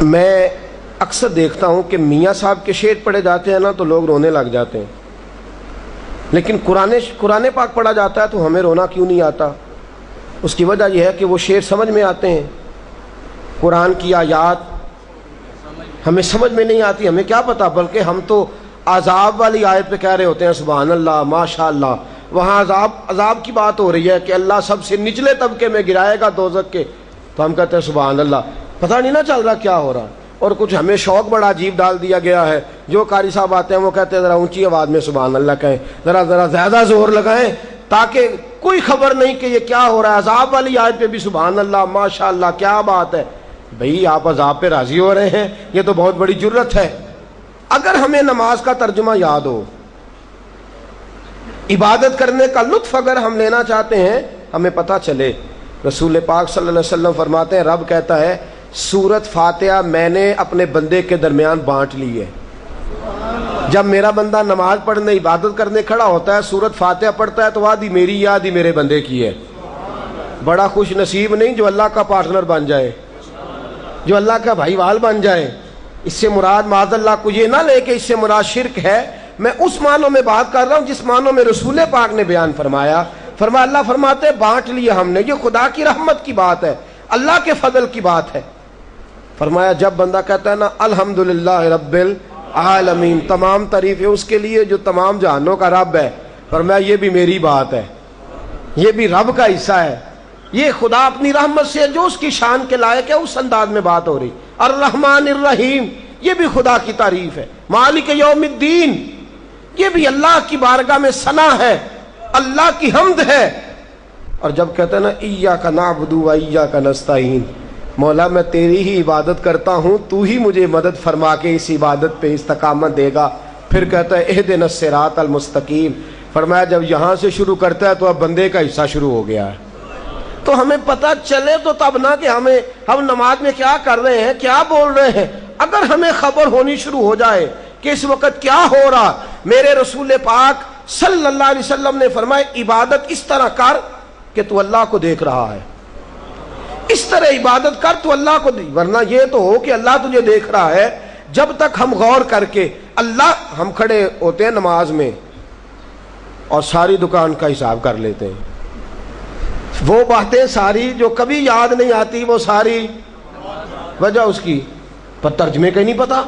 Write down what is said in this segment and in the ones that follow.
میں اکثر دیکھتا ہوں کہ میاں صاحب کے شعر پڑھے جاتے ہیں نا تو لوگ رونے لگ جاتے ہیں، لیکن قرآن پاک پڑھا جاتا ہے تو ہمیں رونا کیوں نہیں آتا؟ اس کی وجہ یہ ہے کہ وہ شعر سمجھ میں آتے ہیں، قرآن کی آیات ہمیں سمجھ میں نہیں آتی، ہمیں کیا پتا، بلکہ ہم تو عذاب والی آیت پہ کہہ رہے ہوتے ہیں سبحان اللہ ماشاء اللہ، وہاں عذاب کی بات ہو رہی ہے کہ اللہ سب سے نچلے طبقے میں گرائے گا دوزخ کے، تو ہم کہتے ہیں سبحان اللہ، پتہ نہیں نہ چل رہا کیا ہو رہا۔ اور کچھ ہمیں شوق بڑا عجیب ڈال دیا گیا ہے، جو قاری صاحب آتے ہیں وہ کہتے ہیں ذرا اونچی آواز میں سبحان اللہ کہیں، ذرا زیادہ زور لگائیں تاکہ کوئی خبر نہیں کہ یہ کیا ہو رہا ہے، عذاب والی آیت پہ بھی سبحان اللہ ماشاء اللہ، کیا بات ہے بھئی، آپ عذاب پہ راضی ہو رہے ہیں، یہ تو بہت بڑی جرت ہے۔ اگر ہمیں نماز کا ترجمہ یاد ہو، عبادت کرنے کا لطف اگر ہم لینا چاہتے ہیں، ہمیں پتہ چلے، رسول پاک صلی اللہ علیہ وسلم فرماتے ہیں، رب کہتا ہے سورت فاتحہ میں نے اپنے بندے کے درمیان بانٹ لی ہے۔ جب میرا بندہ نماز پڑھنے عبادت کرنے کھڑا ہوتا ہے، سورت فاتحہ پڑھتا ہے تو آدھی میری آدھی میرے بندے کی ہے۔ بڑا خوش نصیب نہیں جو اللہ کا پارٹنر بن جائے، جو اللہ کا بھائی وال بن جائے۔ اس سے مراد معاذ اللہ کو یہ نہ لے کہ اس سے مراد شرک ہے، میں اس معنوں میں بات کر رہا ہوں جس معنوں میں رسول پاک نے بیان فرمایا۔ اللہ فرماتے بانٹ لیا ہم نے، یہ خدا کی رحمت کی بات ہے، اللہ کے فضل کی بات ہے۔ فرمایا جب بندہ کہتا ہے نا الحمدللہ رب العالمین، تمام تعریفیں اس کے لیے جو تمام جہانوں کا رب ہے، فرمایا یہ بھی میری بات ہے، یہ بھی رب کا حصہ ہے، یہ خدا اپنی رحمت سے جو اس کی شان کے لائق ہے اس انداز میں بات ہو رہی۔ الرحمن الرحیم، یہ بھی خدا کی تعریف ہے۔ مالک یوم الدین، یہ بھی اللہ کی بارگاہ میں ثنا ہے، اللہ کی حمد ہے۔ اور جب کہتے ہیں نا ایاک نعبد و ایاک نستعین، مولا میں تیری ہی عبادت کرتا ہوں، تو ہی مجھے مدد فرما کے اس عبادت پہ استقامت دے گا، پھر کہتا ہے اہدنا الصراط المستقیم۔ فرمایا جب یہاں سے شروع کرتا ہے تو اب بندے کا حصہ شروع ہو گیا ہے۔ تو ہمیں پتہ چلے تو تب نہ کہ ہم نماز میں کیا کر رہے ہیں، کیا بول رہے ہیں۔ اگر ہمیں خبر ہونی شروع ہو جائے کہ اس وقت کیا ہو رہا، میرے رسول پاک صلی اللہ علیہ وسلم نے فرمایا عبادت اس طرح کر کہ تو اللہ کو دیکھ رہا ہے، اس طرح عبادت کر تو اللہ کو ورنہ یہ تو ہو کہ اللہ تجھے دیکھ رہا ہے۔ جب تک ہم غور کر کے ہم کھڑے ہوتے ہیں نماز میں اور ساری دکان کا حساب کر لیتے ہیں، وہ باتیں ساری جو کبھی یاد نہیں آتی، وہ ساری وجہ اس کی پر ترجمے کا ہی نہیں پتا،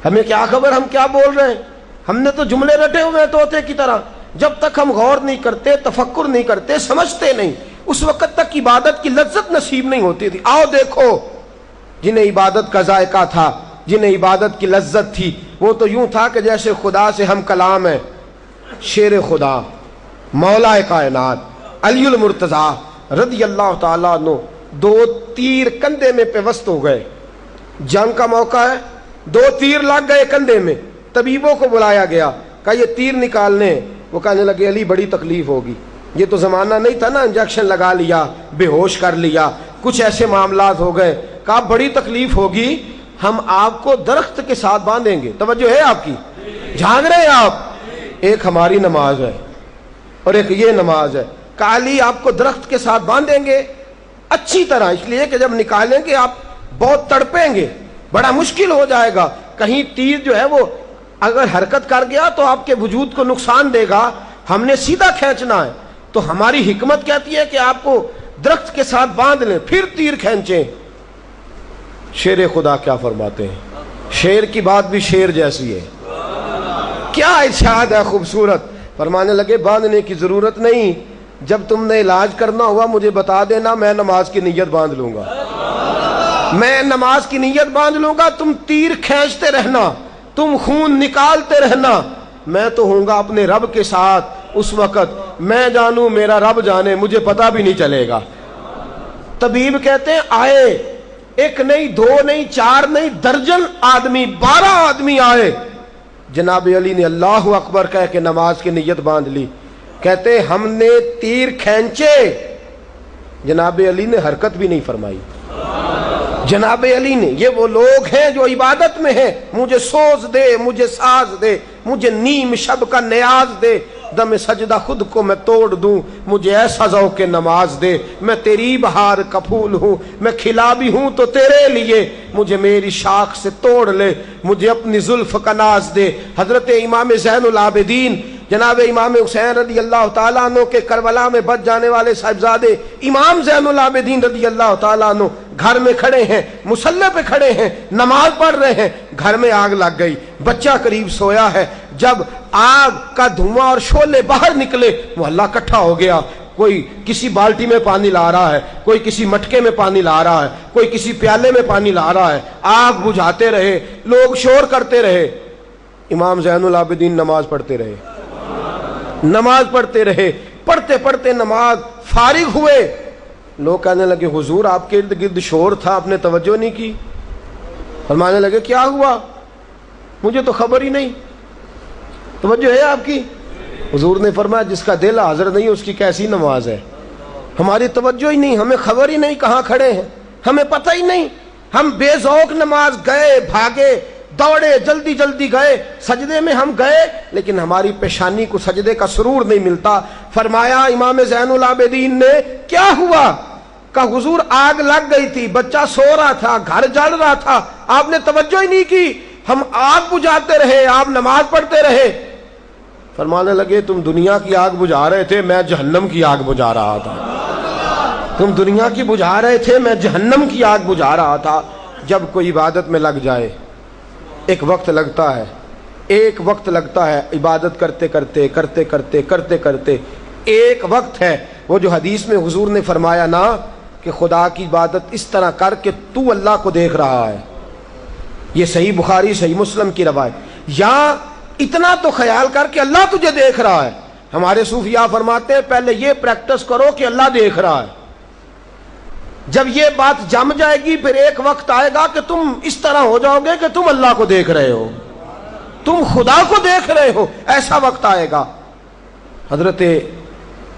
ہمیں کیا خبر ہم کیا بول رہے ہیں، ہم نے تو جملے رٹے ہوئے ہیں طوطے کی طرح۔ جب تک ہم غور نہیں کرتے، تفکر نہیں کرتے، سمجھتے نہیں، اس وقت تک عبادت کی لذت نصیب نہیں ہوتی تھی۔ آؤ دیکھو جنہیں عبادت کا ذائقہ تھا، جنہیں عبادت کی لذت تھی، وہ تو یوں تھا کہ جیسے خدا سے ہم کلام ہیں، شیر خدا مولا کائنات علی المرتضی رضی اللہ تعالیٰ عنہ، 2 تیر کندھے میں پیوست ہو گئے، جنگ کا موقع ہے، 2 تیر لگ گئے کندھے میں، طبیبوں کو بلایا گیا، کہا یہ تیر نکالنے، وہ کہنے لگے علی بڑی تکلیف ہوگی، یہ تو زمانہ نہیں تھا نا انجیکشن لگا لیا بے ہوش کر لیا، کچھ ایسے معاملات ہو گئے، کہا بڑی تکلیف ہوگی، ہم آپ کو درخت کے ساتھ باندھیں گے۔ توجہ ہے آپ کی، جھانک رہے ہیں آپ، ایک ہماری نماز ہے اور ایک یہ نماز ہے، کہا علی آپ کو درخت کے ساتھ باندھیں گے اچھی طرح، اس لیے کہ جب نکالیں گے آپ بہت تڑپیں گے، بڑا مشکل ہو جائے گا، کہیں تیر جو ہے وہ اگر حرکت کر گیا تو آپ کے وجود کو نقصان دے گا، ہم نے سیدھا کھینچنا ہے، تو ہماری حکمت کہتی ہے کہ آپ کو درخت کے ساتھ باندھ لیں پھر تیر کھینچیں۔ شیر خدا کیا فرماتے ہیں، شیر کی بات بھی شیر جیسی ہے، کیا ارشاد ہے خوبصورت، فرمانے لگے باندھنے کی ضرورت نہیں، جب تم نے علاج کرنا ہوا مجھے بتا دینا، میں نماز کی نیت باندھ لوں گا، میں نماز کی نیت باندھ لوں گا، تم تیر کھینچتے رہنا، تم خون نکالتے رہنا، میں تو ہوں گا اپنے رب کے ساتھ، اس وقت میں جانوں میرا رب جانے، مجھے پتا بھی نہیں چلے گا۔ طبیب کہتے ہیں آئے، 1 نہیں 2 نہیں 4 نہیں درجن آدمی، 12 آدمی آئے، جناب علی نے اللہ اکبر کہہ کے نماز کی نیت باندھ لی، کہتے ہم نے تیر کھینچے، جناب علی نے حرکت بھی نہیں فرمائی۔ جناب علی نے، یہ وہ لوگ ہیں جو عبادت میں ہیں، مجھے سوز دے، مجھے ساز دے، مجھے نیم شب کا نیاز دے، دم سجدہ خود کو میں توڑ دوں، مجھے ایسا ذوق نماز دے، میں تیری بہار کا پھول ہوں، میں کھلا بھی ہوں تو تیرے لیے، مجھے میری شاخ سے توڑ لے، مجھے اپنی زلف کا ناز دے۔ حضرت امام زین العابدین جناب امام حسین رضی اللہ تعالیٰ عنہ کے کربلا میں بچ جانے والے صاحبزادے امام زین العابدین رضی اللہ تعالیٰ عنہ گھر میں کھڑے ہیں، مصلی پہ کھڑے ہیں، نماز پڑھ رہے ہیں، گھر میں آگ لگ گئی، بچہ قریب سویا ہے۔ جب آگ کا دھواں اور شعلے باہر نکلے، محلہ اکٹھا ہو گیا، کوئی کسی بالٹی میں پانی لا رہا ہے، کوئی کسی مٹکے میں پانی لا رہا ہے، کوئی کسی پیالے میں پانی لا رہا ہے، آگ بجھاتے رہے، لوگ شور کرتے رہے، امام زین العابدین نماز پڑھتے رہے، نماز پڑھتے رہے، پڑھتے پڑھتے نماز فارغ ہوئے، لوگ کہنے لگے حضور آپ کے ارد گرد شور تھا، آپ نے توجہ نہیں کی۔ فرمانے لگے کیا ہوا؟ مجھے تو خبر ہی نہیں، توجہ ہے آپ کی؟ حضور نے فرمایا جس کا دل حاضر نہیں اس کی کیسی نماز ہے؟ ہماری توجہ ہی نہیں، ہمیں خبر ہی نہیں کہاں کھڑے ہیں، ہمیں پتہ ہی نہیں، ہم بے ذوق نماز گئے، بھاگے، دوڑے، جلدی جلدی گئے، سجدے میں ہم گئے لیکن ہماری پیشانی کو سجدے کا سرور نہیں ملتا۔ فرمایا امام زین العابدین نے کیا ہوا؟ کہا حضور آگ لگ گئی تھی، بچہ سو رہا تھا، گھر جل رہا تھا، آپ نے توجہ ہی نہیں کی، ہم آگ بجھاتے رہے، آپ نماز پڑھتے رہے۔ فرمانے لگے تم دنیا کی آگ بجھا رہے تھے، میں جہنم کی آگ بجھا رہا تھا۔ تم دنیا کی بجھا رہے تھے، میں جہنم کی آگ بجھا رہا تھا۔ جب کوئی عبادت میں لگ جائے ایک وقت لگتا ہے، ایک وقت لگتا ہے عبادت کرتے کرتے کرتے کرتے کرتے کرتے ایک وقت ہے، وہ جو حدیث میں حضور نے فرمایا نا کہ خدا کی عبادت اس طرح کر کے تو اللہ کو دیکھ رہا ہے، یہ صحیح بخاری صحیح مسلم کی روایت، یا اتنا تو خیال کر کہ اللہ تجھے دیکھ رہا ہے۔ ہمارے صوفیاء فرماتے ہیں پہلے یہ پریکٹس کرو کہ اللہ دیکھ رہا ہے، جب یہ بات جم جائے گی پھر ایک وقت آئے گا کہ تم اس طرح ہو جاؤ گے کہ تم اللہ کو دیکھ رہے ہو، تم خدا کو دیکھ رہے ہو، ایسا وقت آئے گا۔ حضرت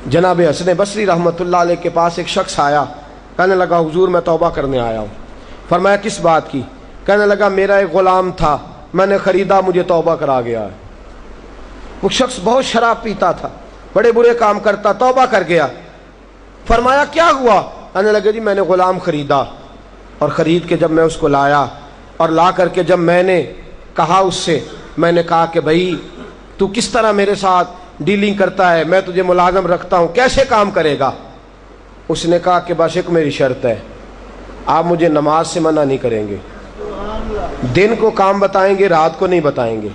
جناب حسن بصری رحمۃ اللہ علیہ کے پاس ایک شخص آیا، کہنے لگا حضور میں توبہ کرنے آیا ہوں۔ فرمایا کس بات کی؟ کہنے لگا میرا ایک غلام تھا، میں نے خریدا، مجھے توبہ کرا گیا ہے۔ وہ شخص بہت شراب پیتا تھا، بڑے برے کام کرتا، توبہ کر گیا۔ فرمایا کیا ہوا؟ کہنے لگے جی میں نے غلام خریدا، اور خرید کے جب میں اس کو لایا اور لا کر کے جب میں نے کہا اس سے، میں نے کہا کہ بھائی تو کس طرح میرے ساتھ ڈیلنگ کرتا ہے، میں تجھے ملازم رکھتا ہوں، کیسے کام کرے گا؟ اس نے کہا کہ بس ایک میری شرط ہے، آپ مجھے نماز سے منع نہیں کریں گے، دن کو کام بتائیں گے، رات کو نہیں بتائیں گے۔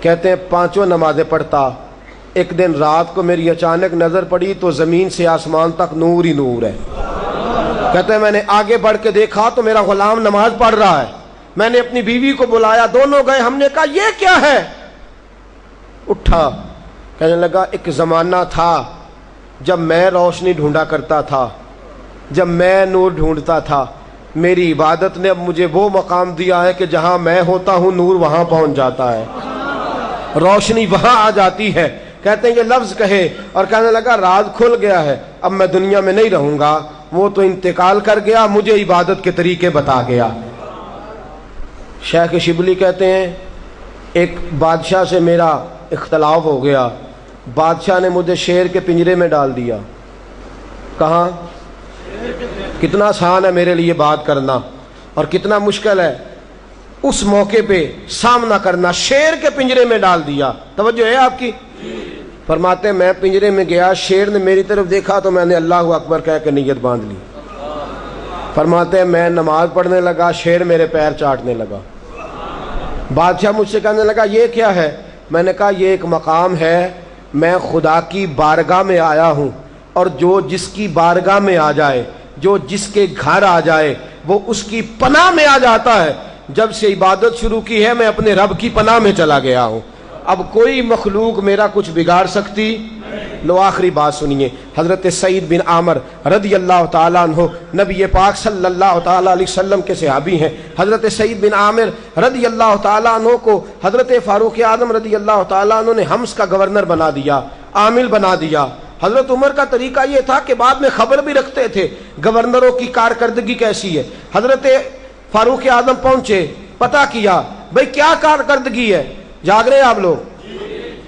کہتے ہیں 5 نمازیں پڑھتا، ایک دن رات کو میری اچانک نظر پڑی تو زمین سے آسمان تک نور ہی نور ہے۔ کہتے ہیں میں نے آگے بڑھ کے دیکھا تو میرا غلام نماز پڑھ رہا ہے، میں نے اپنی بیوی کو بلایا، دونوں گئے، ہم نے کہا یہ کیا ہے؟ اٹھا، کہنے لگا ایک زمانہ تھا جب میں روشنی ڈھونڈا کرتا تھا، جب میں نور ڈھونڈتا تھا، میری عبادت نے اب مجھے وہ مقام دیا ہے کہ جہاں میں ہوتا ہوں نور وہاں پہنچ جاتا ہے، روشنی وہاں آ جاتی ہے۔ کہتے ہیں یہ لفظ کہے اور کہنے لگا راز کھل گیا ہے، اب میں دنیا میں نہیں رہوں گا، وہ تو انتقال کر گیا، مجھے عبادت کے طریقے بتا گیا۔ شیخ شبلی کہتے ہیں ایک بادشاہ سے میرا اختلاف ہو گیا، بادشاہ نے مجھے شیر کے پنجرے میں ڈال دیا۔ کہاں؟ کتنا آسان ہے میرے لیے بات کرنا اور کتنا مشکل ہے اس موقع پہ سامنا کرنا، شیر کے پنجرے میں ڈال دیا۔ توجہ ہے آپ کی؟ فرماتے ہیں میں پنجرے میں گیا، شیر نے میری طرف دیکھا تو میں نے اللہ اکبر کہہ کے نیت باندھ لی۔ فرماتے ہیں میں نماز پڑھنے لگا، شیر میرے پیر چاٹنے لگا۔ بادشاہ مجھ سے کہنے لگا یہ کیا ہے؟ میں نے کہا یہ ایک مقام ہے، میں خدا کی بارگاہ میں آیا ہوں، اور جو جس کی بارگاہ میں آ جائے، جو جس کے گھر آ جائے وہ اس کی پناہ میں آ جاتا ہے۔ جب سے عبادت شروع کی ہے میں اپنے رب کی پناہ میں چلا گیا ہوں، اب کوئی مخلوق میرا کچھ بگاڑ سکتی؟ لو آخری بات سنیے، حضرت سعید بن عامر رضی اللہ تعالیٰ عنہ نبی پاک صلی اللہ تعالیٰ علیہ وسلم کے صحابی ہیں۔ حضرت سعید بن عامر رضی اللہ تعالیٰ عنہ کو حضرت فاروق اعظم رضی اللہ تعالیٰ عنہ نے حمص کا گورنر بنا دیا، عامل بنا دیا۔ حضرت عمر کا طریقہ یہ تھا کہ بعد میں خبر بھی رکھتے تھے گورنروں کی کارکردگی کیسی ہے۔ حضرت فاروق اعظم پہنچے، پتہ کیا بھئی کیا کارکردگی ہے، جاگ رہے ہیں آپ لوگ؟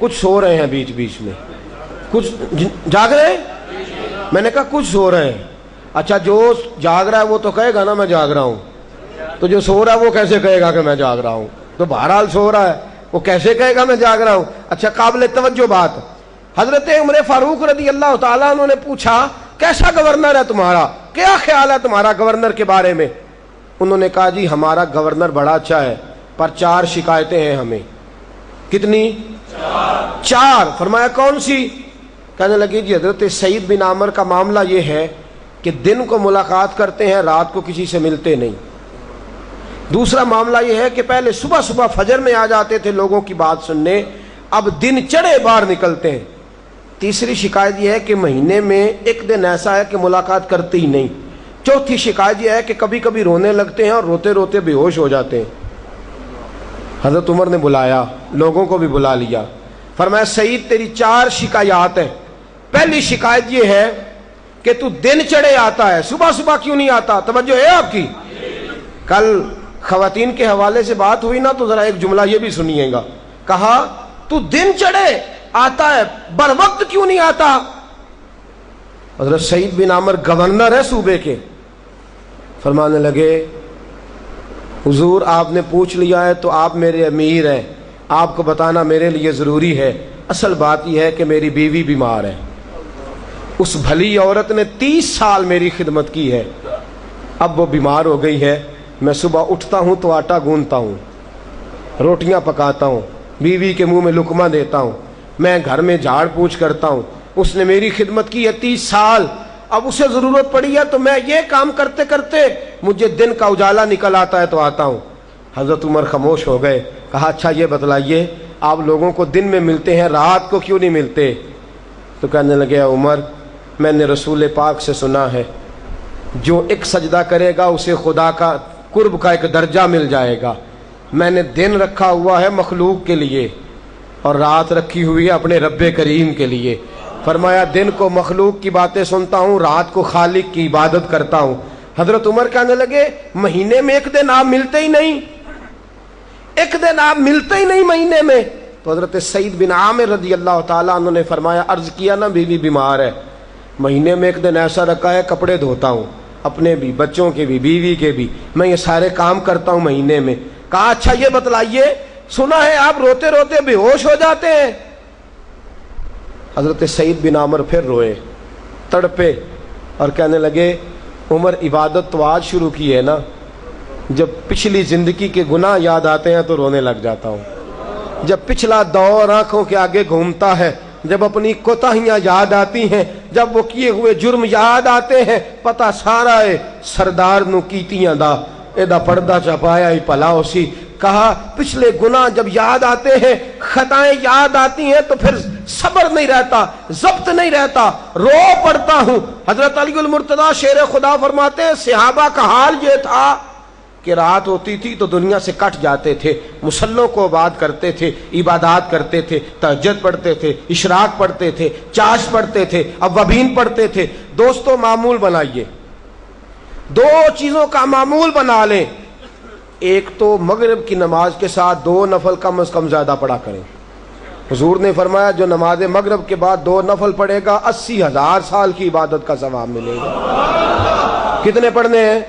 کچھ سو رہے ہیں بیچ بیچ میں، کچھ جاگ رہے ہیں؟ میں نے کہا کچھ سو رہے ہیں۔ اچھا جو جاگ رہا ہے وہ تو کہے گا نا میں جاگ رہا ہوں، تو جو سو رہا ہے وہ کیسے کہے گا کہ میں جاگ رہا ہوں؟ تو بہرحال سو رہا ہے، وہ کیسے کہے گا میں جاگ رہا ہوں؟ اچھا قابل توجہ بات، حضرت عمر فاروق رضی اللہ تعالیٰ عنہ نے پوچھا کیسا گورنر ہے تمہارا، کیا خیال ہے تمہارا گورنر کے بارے میں؟ انہوں نے کہا جی ہمارا گورنر بڑا اچھا ہے، پر 4 شکایتیں ہیں ہمیں۔ کتنی؟ 4۔ فرمایا کون سی؟ کہنے لگی جی حضرت سعید بن عامر کا معاملہ یہ ہے کہ دن کو ملاقات کرتے ہیں، رات کو کسی سے ملتے نہیں۔ دوسرا معاملہ یہ ہے کہ پہلے صبح صبح فجر میں آ جاتے تھے لوگوں کی بات سننے، اب دن چڑھے باہر نکلتے ہیں۔ تیسری شکایت یہ ہے کہ مہینے میں ایک دن ایسا ہے کہ ملاقات کرتے ہی نہیں۔ چوتھی شکایت یہ ہے کہ کبھی کبھی رونے لگتے ہیں اور روتے روتے بے ہوش ہو جاتے ہیں۔ حضرت عمر نے بلایا، لوگوں کو بھی بلا لیا، فرمایا سعید تیری 4 شکایات ہیں۔ پہلی شکایت یہ ہے کہ تو دن چڑھے آتا ہے، صبح صبح کیوں نہیں آتا؟ توجہ ہے آپ کی؟ کل خواتین کے حوالے سے بات ہوئی نا، تو ذرا ایک جملہ یہ بھی سنیے گا، کہا تو دن چڑھے آتا ہے بر وقت کیوں نہیں آتا؟ حضرت سعید بن عامر گورنر ہے صوبے کے، فرمانے لگے حضور آپ نے پوچھ لیا ہے تو آپ میرے امیر ہیں، آپ کو بتانا میرے لیے ضروری ہے۔ اصل بات یہ ہے کہ میری بیوی بیمار ہے، اس بھلی عورت نے 30 سال میری خدمت کی ہے، اب وہ بیمار ہو گئی ہے۔ میں صبح اٹھتا ہوں تو آٹا گوندتا ہوں، روٹیاں پکاتا ہوں، بیوی کے منہ میں لقمہ دیتا ہوں، میں گھر میں جھاڑ پوچھ کرتا ہوں، اس نے میری خدمت کی ہے 30 سال، اب اسے ضرورت پڑی ہے تو میں یہ کام کرتے کرتے مجھے دن کا اجالا نکل آتا ہے تو آتا ہوں۔ حضرت عمر خاموش ہو گئے، کہا اچھا یہ بتلائیے آپ لوگوں کو دن میں ملتے ہیں، رات کو کیوں نہیں ملتے؟ تو کہنے لگے عمر میں نے رسول پاک سے سنا ہے جو ایک سجدہ کرے گا اسے خدا کا قرب کا ایک درجہ مل جائے گا، میں نے دن رکھا ہوا ہے مخلوق کے لیے اور رات رکھی ہوئی ہے اپنے رب کریم کے لیے۔ فرمایا دن کو مخلوق کی باتیں سنتا ہوں، رات کو خالق کی عبادت کرتا ہوں۔ حضرت عمر کہنے لگے مہینے میں ایک دن آپ ملتے ہی نہیں، ایک دن آپ ملتے ہی نہیں مہینے میں۔ تو حضرت سعید بن عامر رضی اللہ تعالیٰ عنہ نے فرمایا عرض کیا نا بیوی بیمار ہے، مہینے میں ایک دن ایسا رکھا ہے کپڑے دھوتا ہوں، اپنے بھی، بچوں کے بھی، بیوی کے بھی، میں یہ سارے کام کرتا ہوں مہینے میں۔ کہا اچھا یہ بتلائیے سنا ہے آپ روتے روتے بے ہوش ہو جاتے ہیں۔ حضرت سعید بن عامر پھر روئے، تڑپے اور کہنے لگے عمر عبادت تو آج شروع کی ہے نا، جب پچھلی زندگی کے گناہ یاد آتے ہیں تو رونے لگ جاتا ہوں، جب پچھلا دور آنکھوں کے آگے گھومتا ہے، جب اپنی کوتاہیاں یاد آتی ہیں، جب وہ کیے ہوئے جرم یاد آتے ہیں، پتہ سارا ہے سردار نو کیتیاں دا ایدا پردہ چپایا ہی پلا اسی۔ کہا پچھلے گناہ جب یاد آتے ہیں، خطائیں یاد آتی ہیں تو پھر صبر نہیں رہتا، ضبط نہیں رہتا، رو پڑتا ہوں۔ حضرت علی المرتضیٰ شیر خدا فرماتے ہیں صحابہ کا حال یہ تھا کہ رات ہوتی تھی تو دنیا سے کٹ جاتے تھے، مصلوں کو آباد کرتے تھے، عبادات کرتے تھے، تہجد پڑھتے تھے، اشراق پڑھتے تھے، چاش پڑھتے تھے، اوابین پڑھتے تھے۔ دوستو معمول بنائیے، 2 چیزوں کا معمول بنا لیں، ایک تو مغرب کی نماز کے ساتھ 2 نفل کم از کم زیادہ پڑھا کریں۔ حضور نے فرمایا جو نماز مغرب کے بعد 2 نفل پڑھے گا 80,000 سال کی عبادت کا ثواب ملے گا۔ کتنے پڑھنے ہیں؟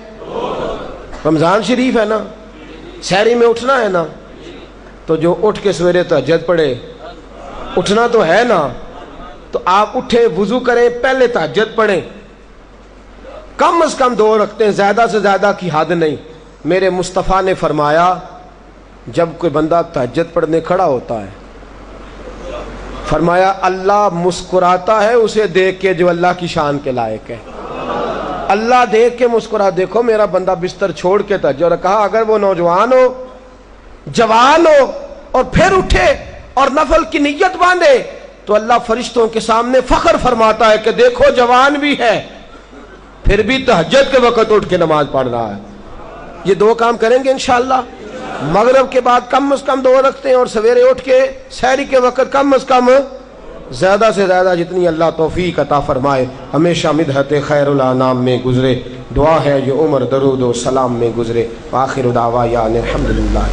رمضان شریف ہے نا، سحری میں اٹھنا ہے نا، تو جو اٹھ کے سویرے تہجد پڑھے، اٹھنا تو ہے نا، تو آپ اٹھے وضو کریں پہلے تہجد پڑھیں، کم از کم 2 رکھتے ہیں، زیادہ سے زیادہ کی حد نہیں۔ میرے مصطفیٰ نے فرمایا جب کوئی بندہ تہجد پڑھنے کھڑا ہوتا ہے، فرمایا اللہ مسکراتا ہے اسے دیکھ کے جو اللہ کی شان کے لائق ہے، اللہ دیکھ کے مسکرا۔ دیکھو میرا بندہ بستر چھوڑ کے تہجد رکھا، اگر وہ نوجوان ہو، جوان ہو اور پھر اٹھے اور نفل کی نیت باندھے تو اللہ فرشتوں کے سامنے فخر فرماتا ہے کہ دیکھو جوان بھی ہے پھر بھی تہجد کے وقت اٹھ کے نماز پڑھ رہا ہے۔ یہ 2 کام کریں گے انشاءاللہ۔ مغرب کے بعد کم از کم 2 رکھتے ہیں اور سویرے اٹھ کے سحری کے وقت کم از کم زیادہ سے زیادہ جتنی اللہ توفیق عطا فرمائے۔ ہمیشہ مدحت خیر الانام میں گزرے، دعا ہے یہ عمر درود و سلام میں گزرے۔ آخر دعوانا الحمدللہ۔